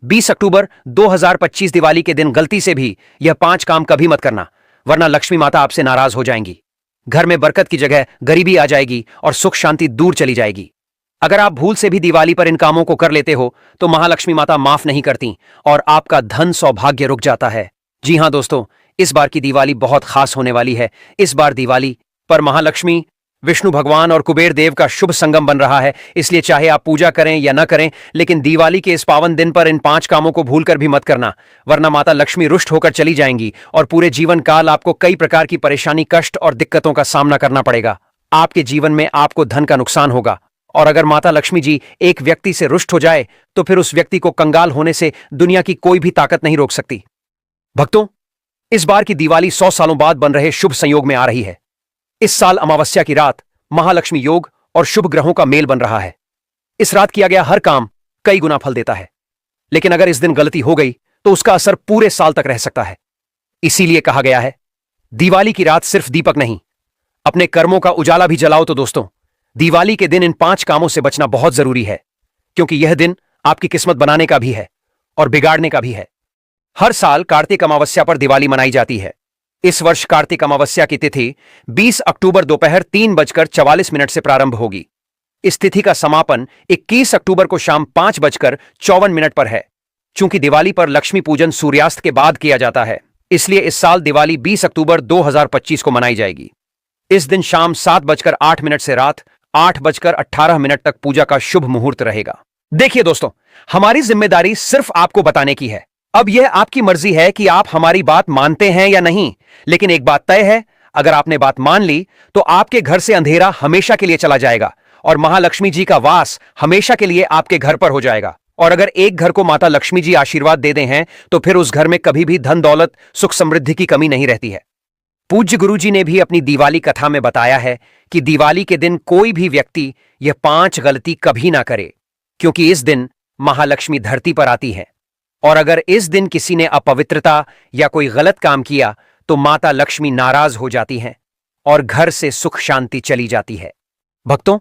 20 अक्टूबर 2025 दिवाली के दिन गलती से भी यह 5 काम कभी मत करना, वरना लक्ष्मी माता आपसे नाराज हो जाएंगी। घर में बरकत की जगह गरीबी आ जाएगी और सुख शांति दूर चली जाएगी। अगर आप भूल से भी दिवाली पर इन कामों को कर लेते हो तो महालक्ष्मी माता माफ नहीं करती और आपका धन सौभाग्य रुक जाता है। जी हां दोस्तों, इस बार की दिवाली बहुत खास होने वाली है। इस बार दिवाली पर महालक्ष्मी, विष्णु भगवान और कुबेर देव का शुभ संगम बन रहा है। इसलिए चाहे आप पूजा करें या न करें, लेकिन दिवाली के इस पावन दिन पर इन 5 कामों को भूलकर भी मत करना, वरना माता लक्ष्मी रुष्ट होकर चली जाएंगी और पूरे जीवन काल आपको कई प्रकार की परेशानी, कष्ट और दिक्कतों का सामना करना पड़ेगा। आपके जीवन में आपको धन का नुकसान होगा और अगर माता लक्ष्मी जी एक व्यक्ति से रुष्ट हो जाए तो फिर उस व्यक्ति को कंगाल होने से दुनिया की कोई भी ताकत नहीं रोक सकती। भक्तों, इस बार की दिवाली 100 सालों बाद बन रहे शुभ संयोग में आ रही है। इस साल अमावस्या की रात महालक्ष्मी योग और शुभ ग्रहों का मेल बन रहा है। इस रात किया गया हर काम कई गुना फल देता है, लेकिन अगर इस दिन गलती हो गई तो उसका असर पूरे साल तक रह सकता है। इसीलिए कहा गया है, दिवाली की रात सिर्फ दीपक नहीं, अपने कर्मों का उजाला भी जलाओ। तो दोस्तों, दिवाली के दिन इन 5 कामों से बचना बहुत जरूरी है, क्योंकि यह दिन आपकी किस्मत बनाने का भी है और बिगाड़ने का भी है। हर साल कार्तिक अमावस्या पर दिवाली मनाई जाती है। इस वर्ष कार्तिक अमावस्या की तिथि 20 अक्टूबर दोपहर 3:44 से प्रारंभ होगी। इस तिथि का समापन 21 अक्टूबर को शाम 5:54 पर है। चूंकि दिवाली पर लक्ष्मी पूजन सूर्यास्त के बाद किया जाता है, इसलिए इस साल दिवाली 20 अक्टूबर 2025 को मनाई जाएगी। इस दिन शाम 7:08 से रात 8:18 तक पूजा का शुभ मुहूर्त रहेगा। देखिए दोस्तों, हमारी जिम्मेदारी सिर्फ आपको बताने की है। अब यह आपकी मर्जी है कि आप हमारी बात मानते हैं या नहीं, लेकिन एक बात तय है, अगर आपने बात मान ली तो आपके घर से अंधेरा हमेशा के लिए चला जाएगा और महालक्ष्मी जी का वास हमेशा के लिए आपके घर पर हो जाएगा। और अगर एक घर को माता लक्ष्मी जी आशीर्वाद दे दें हैं तो फिर उस घर में कभी भी धन दौलत, सुख समृद्धि की कमी नहीं रहती है। पूज्य गुरु जी ने भी अपनी दिवाली कथा में बताया है कि दिवाली के दिन कोई भी व्यक्ति यह 5 गलती कभी ना करे, क्योंकि इस दिन महालक्ष्मी धरती पर आती है और अगर इस दिन किसी ने अपवित्रता या कोई गलत काम किया तो माता लक्ष्मी नाराज हो जाती हैं और घर से सुख शांति चली जाती है। भक्तों,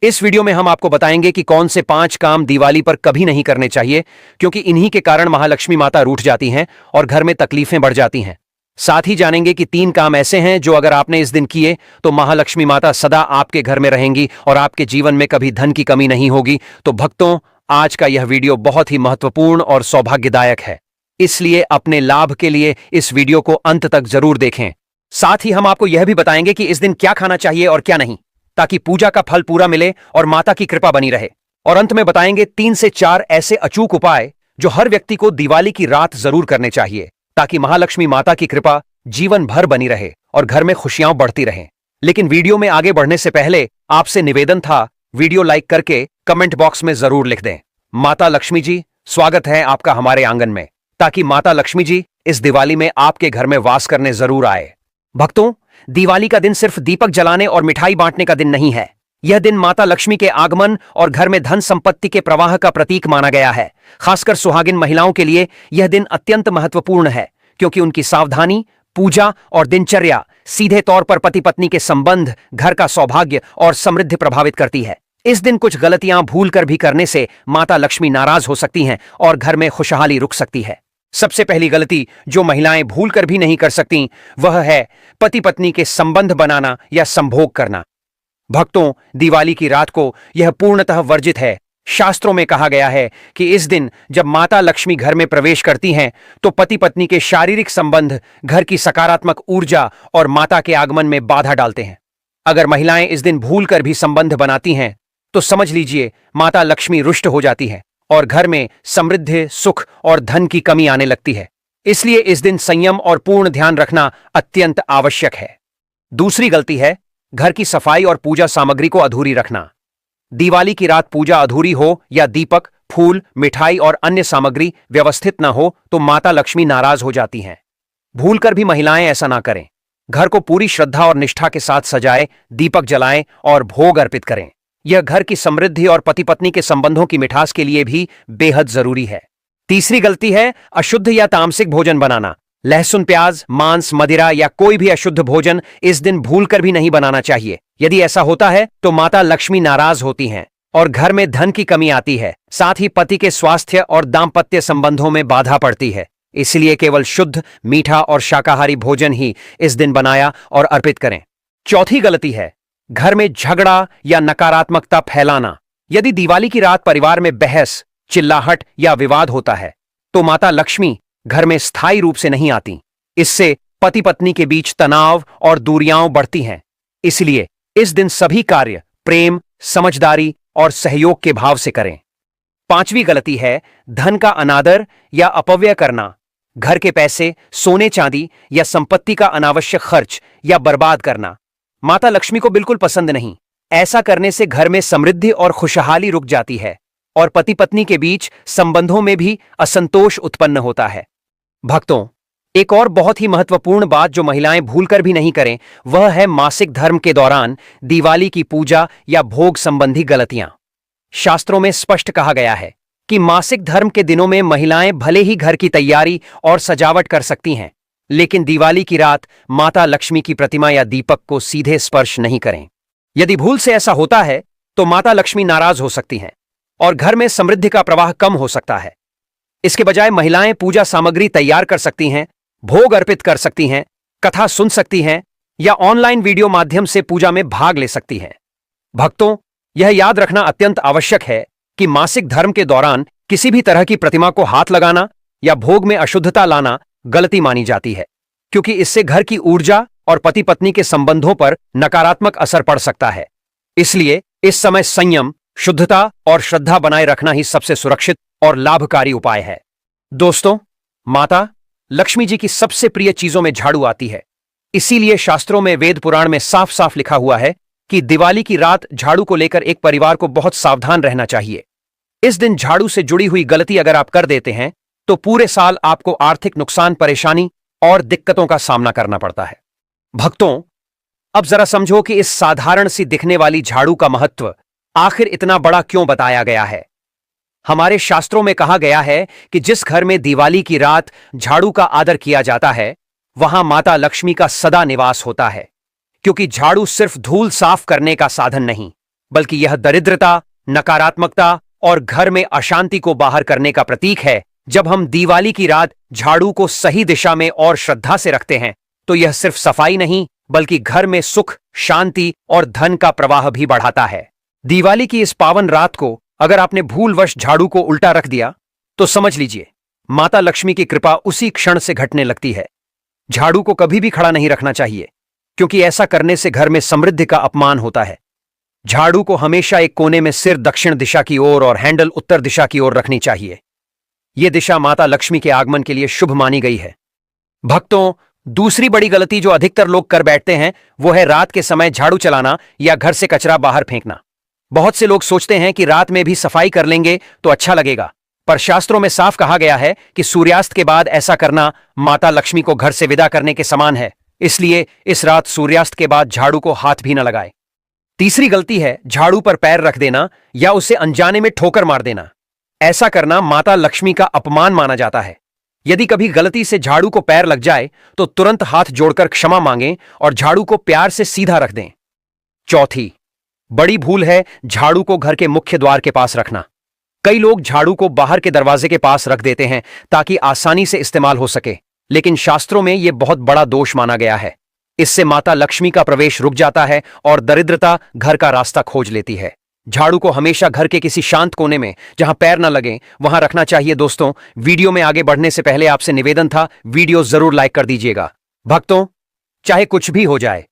इस वीडियो में हम आपको बताएंगे कि कौन से 5 काम दिवाली पर कभी नहीं करने चाहिए, क्योंकि इन्हीं के कारण महालक्ष्मी माता रूठ जाती हैं और घर में तकलीफें बढ़ जाती हैं। साथ ही जानेंगे कि 3 काम ऐसे हैं जो अगर आपने इस दिन किए तो महालक्ष्मी माता सदा आपके घर में रहेंगी और आपके जीवन में कभी धन की कमी नहीं होगी। तो भक्तों, आज का यह वीडियो बहुत ही महत्वपूर्ण और सौभाग्यदायक है, इसलिए अपने लाभ के लिए इस वीडियो को अंत तक जरूर देखें। साथ ही हम आपको यह भी बताएंगे कि इस दिन क्या खाना चाहिए और क्या नहीं, ताकि पूजा का फल पूरा मिले और माता की कृपा बनी रहे। और अंत में बताएंगे 3 से 4 ऐसे अचूक उपाय जो हर व्यक्ति को दिवाली की रात जरूर करने चाहिए, ताकि महालक्ष्मी माता की कृपा जीवन भर बनी रहे और घर में खुशियां बढ़ती रहें। लेकिन वीडियो में आगे बढ़ने से पहले आपसे निवेदन था, वीडियो लाइक करके कमेंट बॉक्स में जरूर लिख दें, माता लक्ष्मी जी स्वागत है आपका हमारे आंगन में, ताकि माता लक्ष्मी जी इस दिवाली में आपके घर में वास करने जरूर आए। भक्तों, दिवाली का दिन सिर्फ दीपक जलाने और मिठाई बांटने का दिन नहीं है। यह दिन माता लक्ष्मी के आगमन और घर में धन संपत्ति के प्रवाह का प्रतीक माना गया है। खासकर सुहागिन महिलाओं के लिए यह दिन अत्यंत महत्वपूर्ण है, क्योंकि उनकी सावधानी, पूजा और दिनचर्या सीधे तौर पर पति पत्नी के संबंध, घर का सौभाग्य और समृद्धि प्रभावित करती है। इस दिन कुछ गलतियां भूलकर भी करने से माता लक्ष्मी नाराज हो सकती हैं और घर में खुशहाली रुक सकती है। सबसे पहली गलती जो महिलाएं भूलकर भी नहीं कर सकती, वह है पति पत्नी के संबंध बनाना या संभोग करना। भक्तों, दिवाली की रात को यह पूर्णतः वर्जित है। शास्त्रों में कहा गया है कि इस दिन जब माता लक्ष्मी घर में प्रवेश करती हैं तो पति पत्नी के शारीरिक संबंध घर की सकारात्मक ऊर्जा और माता के आगमन में बाधा डालते हैं। अगर महिलाएं इस दिन भूलकर भी संबंध बनाती हैं तो समझ लीजिए माता लक्ष्मी रुष्ट हो जाती है और घर में समृद्धि, सुख और धन की कमी आने लगती है। इसलिए इस दिन संयम और पूर्ण ध्यान रखना अत्यंत आवश्यक है। दूसरी गलती है घर की सफाई और पूजा सामग्री को अधूरी रखना। दिवाली की रात पूजा अधूरी हो या दीपक, फूल, मिठाई और अन्य सामग्री व्यवस्थित न हो तो माता लक्ष्मी नाराज हो जाती हैं। भूलकर भी महिलाएं ऐसा ना करें। घर को पूरी श्रद्धा और निष्ठा के साथ सजाएं, दीपक जलाएं और भोग अर्पित करें। यह घर की समृद्धि और पति पत्नी के संबंधों की मिठास के लिए भी बेहद जरूरी है। तीसरी गलती है अशुद्ध या तामसिक भोजन बनाना। लहसुन, प्याज, मांस, मदिरा या कोई भी अशुद्ध भोजन इस दिन भूलकर भी नहीं बनाना चाहिए। यदि ऐसा होता है तो माता लक्ष्मी नाराज होती हैं और घर में धन की कमी आती है। साथ ही पति के स्वास्थ्य और दाम्पत्य संबंधों में बाधा पड़ती है। इसलिए केवल शुद्ध, मीठा और शाकाहारी भोजन ही इस दिन बनाया और अर्पित करें। चौथी गलती है घर में झगड़ा या नकारात्मकता फैलाना। यदि दिवाली की रात परिवार में बहस, चिल्लाहट या विवाद होता है तो माता लक्ष्मी घर में स्थायी रूप से नहीं आती। इससे पति पत्नी के बीच तनाव और दूरियां बढ़ती हैं। इसलिए इस दिन सभी कार्य प्रेम, समझदारी और सहयोग के भाव से करें। पांचवी गलती है धन का अनादर या अपव्यय करना। घर के पैसे, सोने चांदी या संपत्ति का अनावश्यक खर्च या बर्बाद करना माता लक्ष्मी को बिल्कुल पसंद नहीं। ऐसा करने से घर में समृद्धि और खुशहाली रुक जाती है और पति पत्नी के बीच संबंधों में भी असंतोष उत्पन्न होता है। भक्तों, एक और बहुत ही महत्वपूर्ण बात जो महिलाएं भूलकर भी नहीं करें, वह है मासिक धर्म के दौरान दिवाली की पूजा या भोग संबंधी गलतियां। शास्त्रों में स्पष्ट कहा गया है कि मासिक धर्म के दिनों में महिलाएं भले ही घर की तैयारी और सजावट कर सकती हैं, लेकिन दिवाली की रात माता लक्ष्मी की प्रतिमा या दीपक को सीधे स्पर्श नहीं करें। यदि भूल से ऐसा होता है तो माता लक्ष्मी नाराज हो सकती हैं और घर में समृद्धि का प्रवाह कम हो सकता है। इसके बजाय महिलाएं पूजा सामग्री तैयार कर सकती हैं, भोग अर्पित कर सकती हैं, कथा सुन सकती हैं या ऑनलाइन वीडियो माध्यम से पूजा में भाग ले सकती हैं। भक्तों, यह याद रखना अत्यंत आवश्यक है कि मासिक धर्म के दौरान किसी भी तरह की प्रतिमा को हाथ लगाना या भोग में अशुद्धता लाना गलती मानी जाती है, क्योंकि इससे घर की ऊर्जा और पति पत्नी के संबंधों पर नकारात्मक असर पड़ सकता है। इसलिए इस समय संयम, शुद्धता और श्रद्धा बनाए रखना ही सबसे सुरक्षित और लाभकारी उपाय है। दोस्तों, माता लक्ष्मी जी की सबसे प्रिय चीजों में झाड़ू आती है। इसीलिए शास्त्रों में, वेद पुराण में साफ साफ लिखा हुआ है कि दिवाली की रात झाड़ू को लेकर एक परिवार को बहुत सावधान रहना चाहिए। इस दिन झाड़ू से जुड़ी हुई गलती अगर आप कर देते हैं तो पूरे साल आपको आर्थिक नुकसान, परेशानी और दिक्कतों का सामना करना पड़ता है। भक्तों, अब जरा समझो कि इस साधारण सी दिखने वाली झाड़ू का महत्व आखिर इतना बड़ा क्यों बताया गया है। हमारे शास्त्रों में कहा गया है कि जिस घर में दिवाली की रात झाड़ू का आदर किया जाता है वहां माता लक्ष्मी का सदा निवास होता है, क्योंकि झाड़ू सिर्फ धूल साफ करने का साधन नहीं, बल्कि यह दरिद्रता, नकारात्मकता और घर में अशांति को बाहर करने का प्रतीक है। जब हम दिवाली की रात झाड़ू को सही दिशा में और श्रद्धा से रखते हैं तो यह सिर्फ सफाई नहीं, बल्कि घर में सुख, शांति और धन का प्रवाह भी बढ़ाता है। दिवाली की इस पावन रात को अगर आपने भूलवश झाड़ू को उल्टा रख दिया तो समझ लीजिए माता लक्ष्मी की कृपा उसी क्षण से घटने लगती है। झाड़ू को कभी भी खड़ा नहीं रखना चाहिए, क्योंकि ऐसा करने से घर में समृद्धि का अपमान होता है। झाड़ू को हमेशा एक कोने में सिर दक्षिण दिशा की ओर और हैंडल उत्तर दिशा की ओर रखनी चाहिए। यह दिशा माता लक्ष्मी के आगमन के लिए शुभ मानी गई है। भक्तों, दूसरी बड़ी गलती जो अधिकतर लोग कर बैठते हैं वो है रात के समय झाड़ू चलाना या घर से कचरा बाहर फेंकना। बहुत से लोग सोचते हैं कि रात में भी सफाई कर लेंगे तो अच्छा लगेगा, पर शास्त्रों में साफ कहा गया है कि सूर्यास्त के बाद ऐसा करना माता लक्ष्मी को घर से विदा करने के समान है। इसलिए इस रात सूर्यास्त के बाद झाड़ू को हाथ भी न लगाए। तीसरी गलती है झाड़ू पर पैर रख देना या उसे अनजाने में ठोकर मार देना। ऐसा करना माता लक्ष्मी का अपमान माना जाता है। यदि कभी गलती से झाड़ू को पैर लग जाए तो तुरंत हाथ जोड़कर क्षमा मांगें और झाड़ू को प्यार से सीधा रख दें। चौथी बड़ी भूल है झाड़ू को घर के मुख्य द्वार के पास रखना। कई लोग झाड़ू को बाहर के दरवाजे के पास रख देते हैं ताकि आसानी से इस्तेमाल हो सके, लेकिन शास्त्रों में यह बहुत बड़ा दोष माना गया है। इससे माता लक्ष्मी का प्रवेश रुक जाता है और दरिद्रता घर का रास्ता खोज लेती है। झाड़ू को हमेशा घर के किसी शांत कोने में, जहां पैर न लगे, वहां रखना चाहिए। दोस्तों, वीडियो में आगे बढ़ने से पहले आपसे निवेदन था, वीडियो जरूर लाइक कर दीजिएगा। भक्तों, चाहे कुछ भी हो जाए,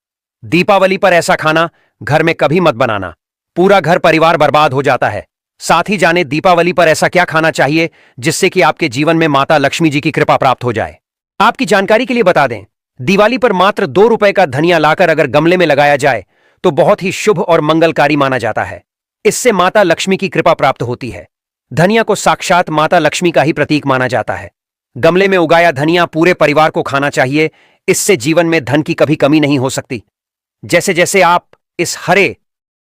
दीपावली पर ऐसा खाना घर में कभी मत बनाना, पूरा घर परिवार बर्बाद हो जाता है। साथ ही जाने दीपावली पर ऐसा क्या खाना चाहिए जिससे कि आपके जीवन में माता लक्ष्मी जी की कृपा प्राप्त हो जाए। आपकी जानकारी के लिए बता दें, दिवाली पर मात्र 2 रुपए का धनिया लाकर अगर गमले में लगाया जाए तो बहुत ही शुभ और मंगलकारी माना जाता है। इससे माता लक्ष्मी की कृपा प्राप्त होती है। धनिया को साक्षात माता लक्ष्मी का ही प्रतीक माना जाता है। गमले में उगाया धनिया पूरे परिवार को खाना चाहिए। इससे जीवन में धन की कभी कमी नहीं हो सकती। जैसे जैसे आप इस हरे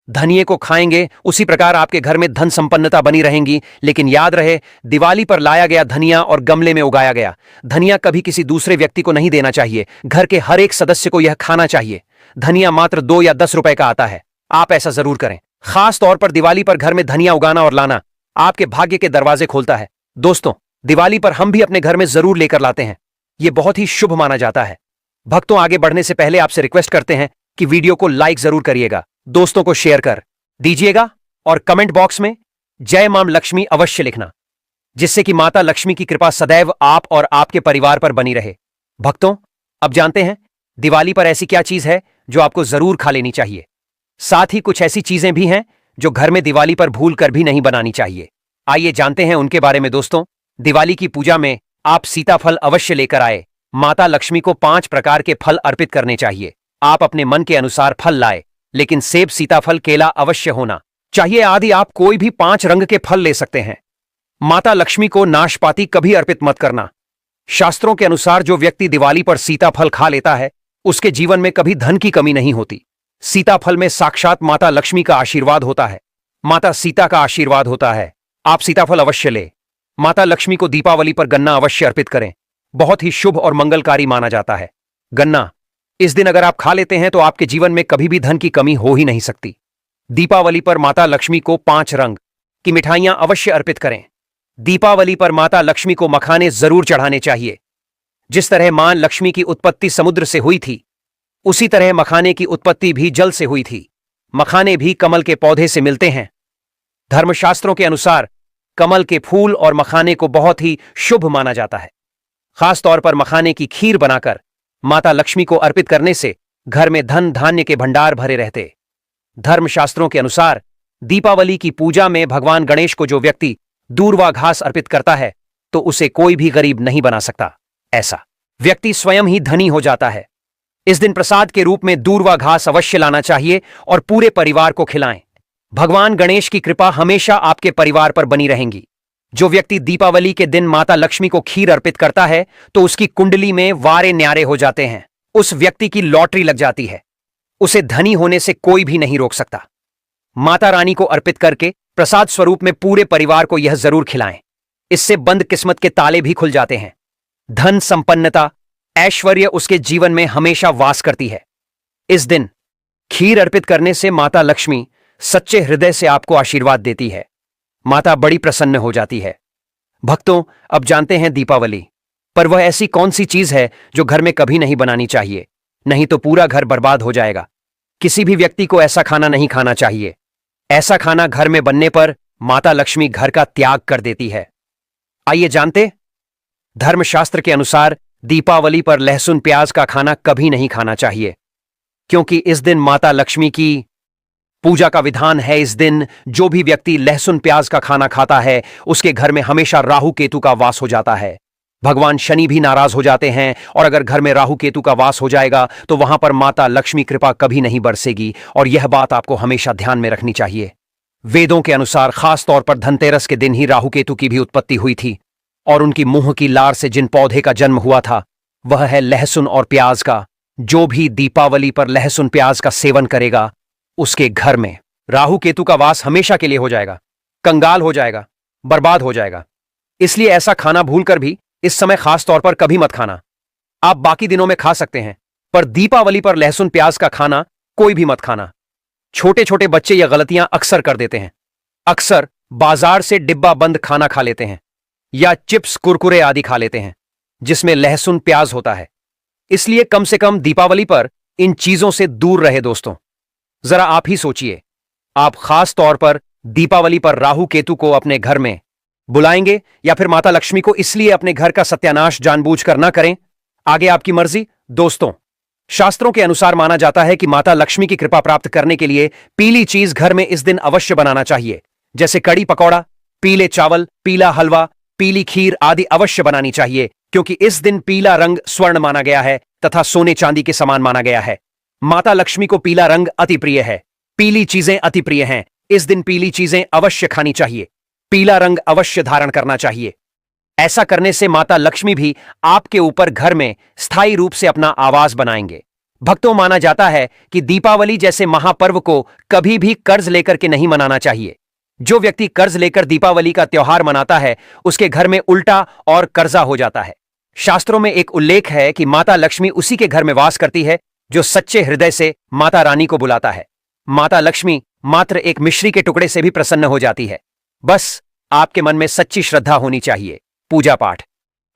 धनिये को खाएंगे उसी प्रकार आपके घर में धन संपन्नता बनी रहेंगी। लेकिन याद रहे, दिवाली पर लाया गया धनिया और गमले में उगाया गया धनिया कभी किसी दूसरे व्यक्ति को नहीं देना चाहिए। घर के हर एक सदस्य को यह खाना चाहिए। धनिया मात्र 2 या 10 रुपए का आता है। आप ऐसा जरूर करें। खास तौर पर दिवाली पर घर में धनिया उगाना और लाना आपके भाग्य के दरवाजे खोलता है। दोस्तों, दिवाली पर हम भी अपने घर में जरूर लेकर लाते हैं। यह बहुत ही शुभ माना जाता है। भक्तों, आगे बढ़ने से पहले आपसे रिक्वेस्ट करते हैं कि वीडियो को लाइक जरूर करिएगा, दोस्तों को शेयर कर दीजिएगा और कमेंट बॉक्स में जय मां लक्ष्मी अवश्य लिखना, जिससे कि माता लक्ष्मी की कृपा सदैव आप और आपके परिवार पर बनी रहे। भक्तों, अब जानते हैं दिवाली पर ऐसी क्या चीज है जो आपको जरूर खा लेनी चाहिए। साथ ही कुछ ऐसी चीजें भी हैं जो घर में दिवाली पर भूल कर भी नहीं बनानी चाहिए। आइए जानते हैं उनके बारे में। दोस्तों, दिवाली की पूजा में आप सीताफल अवश्य लेकर आए। माता लक्ष्मी को 5 प्रकार के फल अर्पित करने चाहिए। आप अपने मन के अनुसार फल लाए, लेकिन सेब, सीताफल, केला अवश्य होना चाहिए। आदि आप कोई भी 5 रंग के फल ले सकते हैं। माता लक्ष्मी को नाशपाती कभी अर्पित मत करना। शास्त्रों के अनुसार जो व्यक्ति दिवाली पर सीताफल खा लेता है उसके जीवन में कभी धन की कमी नहीं होती। सीताफल में साक्षात माता लक्ष्मी का आशीर्वाद होता है, माता सीता का आशीर्वाद होता है। आप सीताफल अवश्य ले। माता लक्ष्मी को दीपावली पर गन्ना अवश्य अर्पित करें, बहुत ही शुभ और मंगलकारी माना जाता है। गन्ना इस दिन अगर आप खा लेते हैं तो आपके जीवन में कभी भी धन की कमी हो ही नहीं सकती। दीपावली पर माता लक्ष्मी को 5 रंग की मिठाइयां अवश्य अर्पित करें। दीपावली पर माता लक्ष्मी को मखाने जरूर चढ़ाने चाहिए। जिस तरह मां लक्ष्मी की उत्पत्ति समुद्र से हुई थी, उसी तरह मखाने की उत्पत्ति भी जल से हुई थी। मखाने भी कमल के पौधे से मिलते हैं। धर्मशास्त्रों के अनुसार कमल के फूल और मखाने को बहुत ही शुभ माना जाता है। खासतौर पर मखाने की खीर बनाकर माता लक्ष्मी को अर्पित करने से घर में धन धान्य के भंडार भरे रहते। धर्मशास्त्रों के अनुसार दीपावली की पूजा में भगवान गणेश को जो व्यक्ति दूर्वा घास अर्पित करता है तो उसे कोई भी गरीब नहीं बना सकता। ऐसा व्यक्ति स्वयं ही धनी हो जाता है। इस दिन प्रसाद के रूप में दूर्वा घास अवश्य लाना चाहिए और पूरे परिवार को खिलाएं। भगवान गणेश की कृपा हमेशा आपके परिवार पर बनी रहेगी। जो व्यक्ति दीपावली के दिन माता लक्ष्मी को खीर अर्पित करता है तो उसकी कुंडली में वारे न्यारे हो जाते हैं। उस व्यक्ति की लॉटरी लग जाती है। उसे धनी होने से कोई भी नहीं रोक सकता। माता रानी को अर्पित करके प्रसाद स्वरूप में पूरे परिवार को यह जरूर खिलाएं। इससे बंद किस्मत के ताले भी खुल जाते हैं। धन, संपन्नता, ऐश्वर्य उसके जीवन में हमेशा वास करती है। इस दिन खीर अर्पित करने से माता लक्ष्मी सच्चे हृदय से आपको आशीर्वाद देती है। माता बड़ी प्रसन्न हो जाती है। भक्तों, अब जानते हैं दीपावली पर वह ऐसी कौन सी चीज है जो घर में कभी नहीं बनानी चाहिए, नहीं तो पूरा घर बर्बाद हो जाएगा। किसी भी व्यक्ति को ऐसा खाना नहीं खाना चाहिए। ऐसा खाना घर में बनने पर माता लक्ष्मी घर का त्याग कर देती है। आइए जानते, धर्मशास्त्र के अनुसार दीपावली पर लहसुन प्याज का खाना कभी नहीं खाना चाहिए, क्योंकि इस दिन माता लक्ष्मी की पूजा का विधान है। इस दिन जो भी व्यक्ति लहसुन प्याज का खाना खाता है उसके घर में हमेशा राहु केतु का वास हो जाता है। भगवान शनि भी नाराज हो जाते हैं और अगर घर में राहु केतु का वास हो जाएगा तो वहां पर माता लक्ष्मी कृपा कभी नहीं बरसेगी। और यह बात आपको हमेशा ध्यान में रखनी चाहिए। वेदों के अनुसार खास तौर पर धनतेरस के दिन ही राहु केतु की भी उत्पत्ति हुई थी और उनकी मुंह की लार से जिन पौधे का जन्म हुआ था वह है लहसुन और प्याज का। जो भी दीपावली पर लहसुन प्याज का सेवन करेगा उसके घर में राहु केतु का वास हमेशा के लिए हो जाएगा, कंगाल हो जाएगा, बर्बाद हो जाएगा। इसलिए ऐसा खाना भूलकर भी इस समय खास तौर पर कभी मत खाना। आप बाकी दिनों में खा सकते हैं पर दीपावली पर लहसुन प्याज का खाना कोई भी मत खाना। छोटे छोटे बच्चे यह गलतियां अक्सर कर देते हैं। अक्सर बाजार से डिब्बा बंद खाना खा लेते हैं या चिप्स, कुरकुरे आदि खा लेते हैं जिसमें लहसुन प्याज होता है। इसलिए कम से कम दीपावली पर इन चीजों से दूर रहे। दोस्तों, जरा आप ही सोचिए, आप खास तौर पर दीपावली पर राहु केतु को अपने घर में बुलाएंगे या फिर माता लक्ष्मी को इसलिए अपने घर का सत्यानाश जानबूझकर ना करें? आगे आपकी मर्जी। दोस्तों, शास्त्रों के अनुसार माना जाता है कि माता लक्ष्मी की कृपा प्राप्त करने के लिए पीली चीज घर में इस दिन अवश्य बनाना चाहिए, जैसे कड़ी पकौड़ा, पीले चावल, पीला हलवा, पीली खीर आदि अवश्य बनानी चाहिए, क्योंकि इस दिन पीला रंग स्वर्ण माना गया है तथा सोने चांदी के समान माना गया है। माता लक्ष्मी को पीला रंग अति प्रिय है। पीली चीजें अति प्रिय हैं। इस दिन पीली चीजें अवश्य खानी चाहिए। पीला रंग अवश्य धारण करना चाहिए। ऐसा करने से माता लक्ष्मी भी आपके ऊपर घर में स्थायी रूप से अपना आवास बनाएंगे। भक्तों, माना जाता है कि दीपावली जैसे महापर्व को कभी भी कर्ज लेकर के नहीं मनाना चाहिए। जो व्यक्ति कर्ज लेकर दीपावली का त्योहार मनाता है उसके घर में उल्टा और कर्जा हो जाता है। शास्त्रों में एक उल्लेख है कि माता लक्ष्मी उसी के घर में वास करती है जो सच्चे हृदय से माता रानी को बुलाता है। माता लक्ष्मी मात्र एक मिश्री के टुकड़े से भी प्रसन्न हो जाती है। बस आपके मन में सच्ची श्रद्धा होनी चाहिए। पूजा पाठ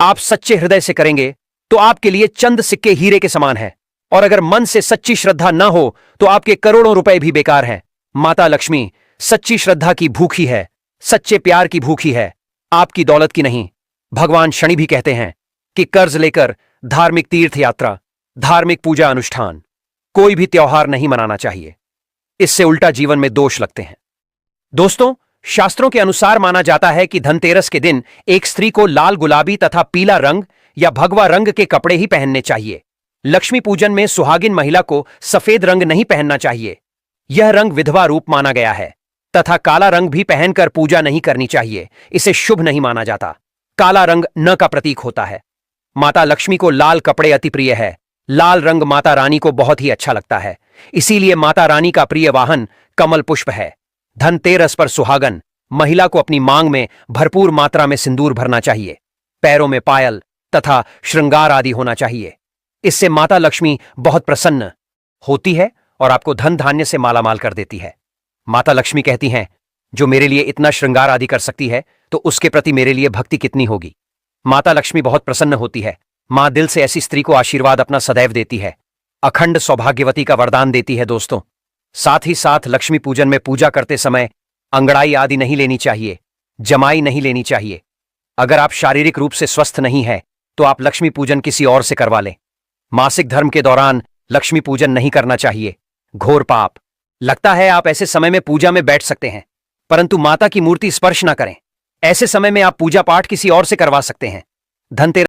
आप सच्चे हृदय से करेंगे तो आपके लिए चंद सिक्के हीरे के समान है, और अगर मन से सच्ची श्रद्धा न हो तो आपके करोड़ों रुपए भी बेकार हैं। माता लक्ष्मी सच्ची श्रद्धा की भूखी है, सच्चे प्यार की भूखी है, आपकी दौलत की नहीं। भगवान शनि भी कहते हैं कि कर्ज लेकर धार्मिक तीर्थ यात्रा, धार्मिक पूजा अनुष्ठान, कोई भी त्योहार नहीं मनाना चाहिए। इससे उल्टा जीवन में दोष लगते हैं। दोस्तों, शास्त्रों के अनुसार माना जाता है कि धनतेरस के दिन एक स्त्री को लाल, गुलाबी तथा पीला रंग या भगवा रंग के कपड़े ही पहनने चाहिए। लक्ष्मी पूजन में सुहागिन महिला को सफेद रंग नहीं पहनना चाहिए, यह रंग विधवा रूप माना गया है। तथा काला रंग भी पहनकर पूजा नहीं करनी चाहिए, इसे शुभ नहीं माना जाता। काला रंग न का प्रतीक होता है। माता लक्ष्मी को लाल कपड़े अति प्रिय है। लाल रंग माता रानी को बहुत ही अच्छा लगता है, इसीलिए माता रानी का प्रिय वाहन कमल पुष्प है। धनतेरस पर सुहागन महिला को अपनी मांग में भरपूर मात्रा में सिंदूर भरना चाहिए। पैरों में पायल तथा श्रृंगार आदि होना चाहिए। इससे माता लक्ष्मी बहुत प्रसन्न होती है और आपको धन धान्य से मालामाल कर देती है। माता लक्ष्मी कहती हैं, जो मेरे लिए इतना श्रृंगार आदि कर सकती है तो उसके प्रति मेरे लिए भक्ति कितनी होगी। माता लक्ष्मी बहुत प्रसन्न होती है। मां दिल से ऐसी स्त्री को आशीर्वाद अपना सदैव देती है, अखंड सौभाग्यवती का वरदान देती है। दोस्तों, साथ ही साथ लक्ष्मी पूजन में पूजा करते समय अंगड़ाई आदि नहीं लेनी चाहिए, जमाई नहीं लेनी चाहिए। अगर आप शारीरिक रूप से स्वस्थ नहीं है तो आप लक्ष्मी पूजन किसी और से करवा लें। मासिक धर्म के दौरान लक्ष्मी पूजन नहीं करना चाहिए, घोर पाप। लगता है आप ऐसे समय में पूजा में बैठ सकते हैं, परंतु माता की मूर्ति स्पर्श न करें। ऐसे समय में आप पूजा पाठ किसी और से करवा सकते हैं। धनतेरस